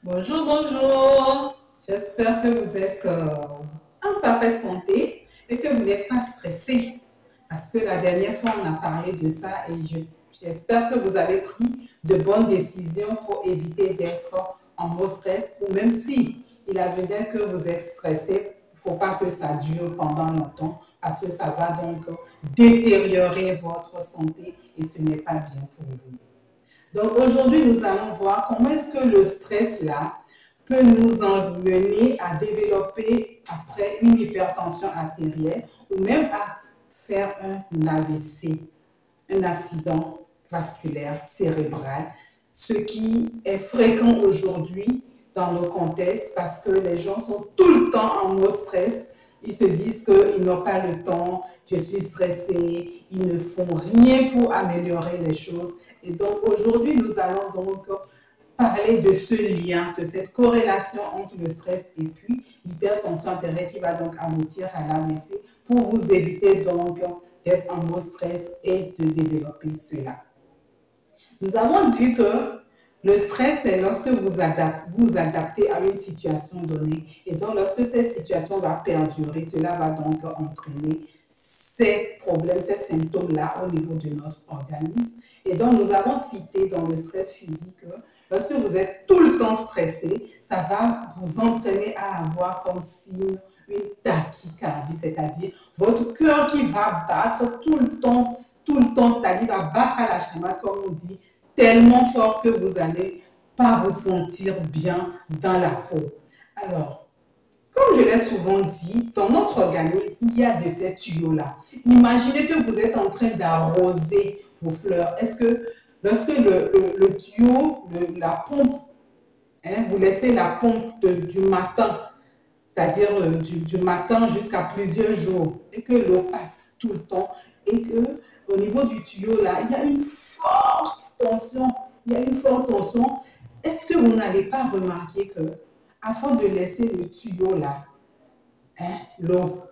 Bonjour, bonjour. J'espère que vous êtes en parfaite santé et que vous n'êtes pas stressé. Parce que la dernière fois, on a parlé de ça et j'espère que vous avez pris de bonnes décisions pour éviter d'être en mode stress. Ou même si il arrive que vous êtes stressé, il ne faut pas que ça dure pendant longtemps parce que ça va donc détériorer votre santé et ce n'est pas bien pour vous. Donc aujourd'hui, nous allons voir comment est-ce que le stress là peut nous emmener à développer après une hypertension artérielle ou même à faire un AVC, un accident vasculaire cérébral, ce qui est fréquent aujourd'hui dans nos contextes parce que les gens sont tout le temps en mode stress. Ils se disent qu'ils n'ont pas le temps, je suis stressé, ils ne font rien pour améliorer les choses. Et donc aujourd'hui, nous allons donc parler de ce lien, de cette corrélation entre le stress et puis l'hypertension artérielle qui va donc aboutir à l'AVC pour vous éviter donc d'être en mode stress et de développer cela. Nous avons vu que le stress, c'est lorsque vous adaptez à une situation donnée. Et donc, lorsque cette situation va perdurer, cela va donc entraîner ces problèmes, ces symptômes-là au niveau de notre organisme. Et donc, nous avons cité dans le stress physique, lorsque vous êtes tout le temps stressé, ça va vous entraîner à avoir comme signe une tachycardie, c'est-à-dire votre cœur qui va battre tout le temps, c'est-à-dire va battre à la chamade, comme on dit, tellement fort que vous n'allez pas vous sentir bien dans la peau. Alors, comme je l'ai souvent dit, dans notre organisme, il y a de ces tuyaux-là. Imaginez que vous êtes en train d'arroser vos fleurs. Est-ce que lorsque le tuyau, la pompe, vous laissez la pompe du matin, c'est-à-dire du matin jusqu'à plusieurs jours, et que l'eau passe tout le temps, et que au niveau du tuyau, là, il y a une forte tension. Il y a une forte tension. Est-ce que vous n'avez pas remarqué que, afin de laisser le tuyau là, l'eau,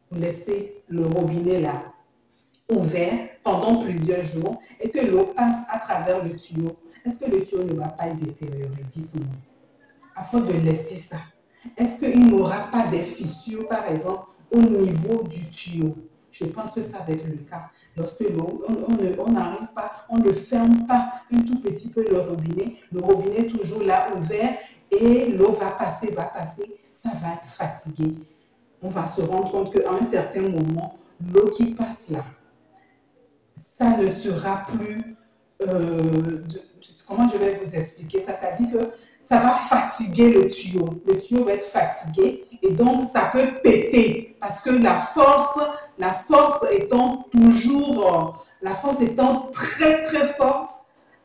vous laissez le robinet là ouvert pendant plusieurs jours et que l'eau passe à travers le tuyau, est-ce que le tuyau ne va pas être détérioré? Dites-moi. Afin de laisser ça, est-ce qu'il n'aura pas des fissures, par exemple, au niveau du tuyau? Je pense que ça va être le cas. Lorsque l'eau, on n'arrive pas, on ne ferme pas un tout petit peu le robinet est toujours là ouvert et l'eau va passer, ça va être fatigué. On va se rendre compte qu'à un certain moment, l'eau qui passe là, ça ne sera plus, comment je vais vous expliquer ça? Ça dit que ça va fatiguer le tuyau va être fatigué et donc ça peut péter parce que la force étant toujours, la force étant très très forte,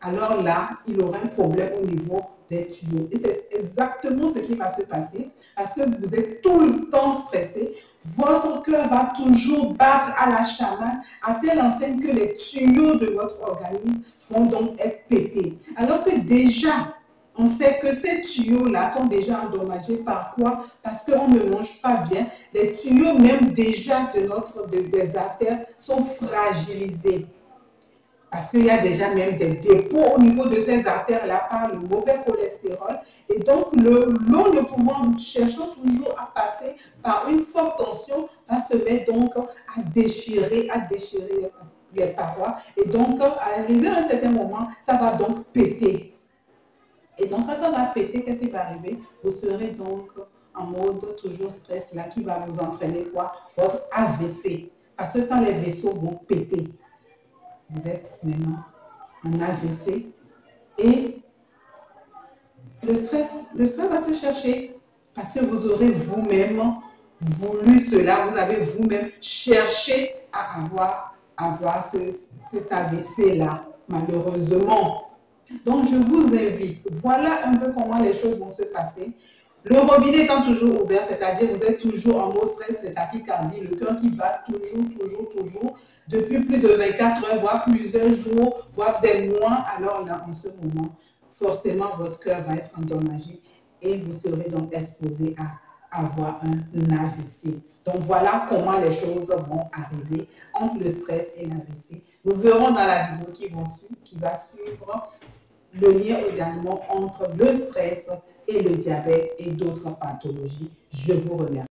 alors là, il aura un problème au niveau des tuyaux. Et c'est exactement ce qui va se passer parce que vous êtes tout le temps stressé. Votre cœur va toujours battre à la chamade à telle enseigne que les tuyaux de votre organisme vont donc être pétés. Alors que déjà, on sait que ces tuyaux-là sont déjà endommagés par quoi? Parce qu'on ne mange pas bien. Les tuyaux même déjà des artères sont fragilisés. Parce qu'il y a déjà même des dépôts au niveau de ces artères-là par le mauvais cholestérol. Et donc, l'eau ne pouvant, cherchant toujours à passer par une forte tension, va se mettre donc à déchirer les parois. Et donc, à arriver à un certain moment, ça va donc péter. Et donc, quand ça va péter, qu'est-ce qui va arriver? Vous serez donc en mode toujours stress là qui va vous entraîner quoi? Votre AVC. Parce que quand les vaisseaux vont péter, vous êtes maintenant en AVC et le stress va se chercher parce que vous aurez vous-même voulu cela, vous avez vous-même cherché à avoir cet AVC-là, malheureusement. Donc, je vous invite, voilà un peu comment les choses vont se passer. Le robinet étant toujours ouvert, c'est-à-dire vous êtes toujours en mode stress, c'est tachycardie, le cœur qui bat toujours, depuis plus de 24 heures, voire plusieurs jours, voire des mois, alors là, en ce moment, forcément, votre cœur va être endommagé et vous serez donc exposé à avoir un AVC. Donc, voilà comment les choses vont arriver entre le stress et l'AVC. Nous verrons dans la vidéo qui va suivre le lien également entre le stress et le diabète et d'autres pathologies. Je vous remercie.